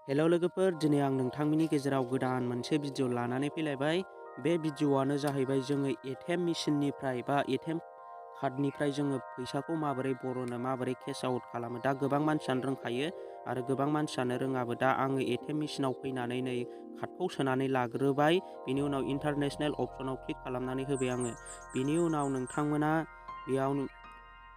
Hello लोगोफोर, दिनै आं नोंथांमोननि गेजेराव गोदान मोनसे भिडिअ लानानै फैलायबाय। बे भिडिअआनो जाहैबाय जोङो ATM मेसिननिफ्राय बा ATM कार्डनिफ्राय जोङो फैसाखौ माबोरै बरनो, माबोरै केस आउट खालामो। दा गोबां मानसियानो रोंखायो आरो गोबां मानसियानो रोङाबो। दा आङो ATM मेसिनाव फैनानै नै कार्डखौ सोनानै लाग्रोबाय। बेनि उनाव इन्टारनेशनेल अपसनाव क्लिक खालामनानै होबाय आङो। बेनि उनाव नोंथांमोना बेयाव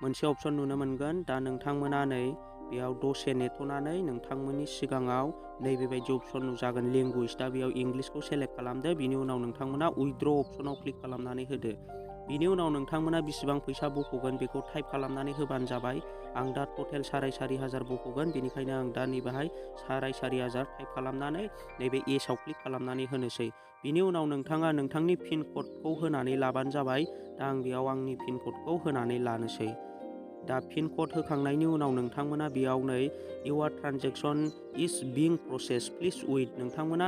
मोनसे अपसन नुनो मोनगोन। दा नोंथांमोना नै बेयाव दसे नेथ'नानै नोंथांमोननि सिगाङाव नैबेबायदि अपसन नुजागोन लेंगुवेज। दा बेयाव इंलिसखौ सेलेक्ट खालामदो। बिनि उनाव नोंथांमोना उइथड्र अपसनाव क्लिक खालामनानै होदो। बिनि उनाव नोंथांमोना बेसेबां फैसा बख'गोन बेखौ टाइप खालामनानै होबानो जाबाय। आं दा टटेल 4,500 बख'गोन, बेनिखायनो आं दा नैबेहाय 4,500 टाइप खालामनानै नैबे एसआव क्लिक खालामनानै होनोसै। बिनि उनाव नोंथाङा नोंथांनि पिन क'डखौ होनानै लाबानो जाबाय। दा आं बेयाव आंनि पिन क'डखौ होनानै लानोसै। दा पिन क'ड होखांनायनि उनाव नोंथांमोना बेयाव नै your transaction is being process please wait. नोंथांमोना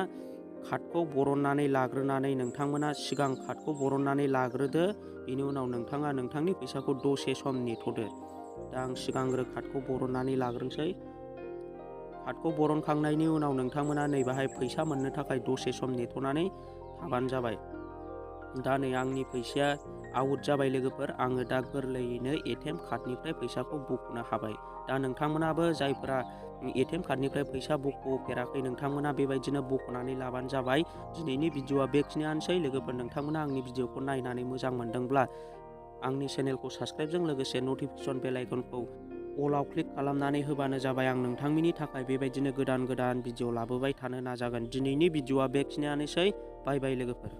कार्डखौ बरननानै लाग्रोनानै नोंथांमोना सिगां कार्डखौ बरननानै लाग्रोदो। बेनि उनाव नोंथाङा नोंथांनि फैसाखौ दसे सम नेथ'दो। दा आं सिगांग्रो कार्डखौ बरननानै लाग्रोनोसै। कार्डखौ बरनखांनायनि उनाव नोंथांमोना नैबेहाय फैसा मोननो थाखाय दसे सम नेथ'नानै थाबानो जाबाय। दा नै आंनि फैसाया आउट जाबाय लोगोफोर। आङो दा गोरलैयैनो ATM कार्डनिफ्राय फैसाखौ बख'नो हाबाय। दा नोंथांमोनाबो जायफोरा ATM कार्डनिफ्राय फैसा बख'फेराखै, नोंथांमोना बेबायदिनो बख'नानै लाबानो जाबाय। दिनैनि भिडिअआ बेखिनियानोसै लोगोफोर। नोंथांमोना आंनि भिडिअखौ नायनानै मोजां मोनदोंब्ला आंनि चेनेलखौ साबस्क्राइबजों लोगोसे नटिफिकेसन बेल आइकनखौ अलाव क्लिक खालामनानै होबानो जाबाय। आं नोंथांमोननि थाखाय बेबायदिनो गोदान भिडिअ लाबोबाय थानो नाजागोन। दिनैनि भिडिअआ बेखिनियानोसै। बाय बाय लोगोफोर।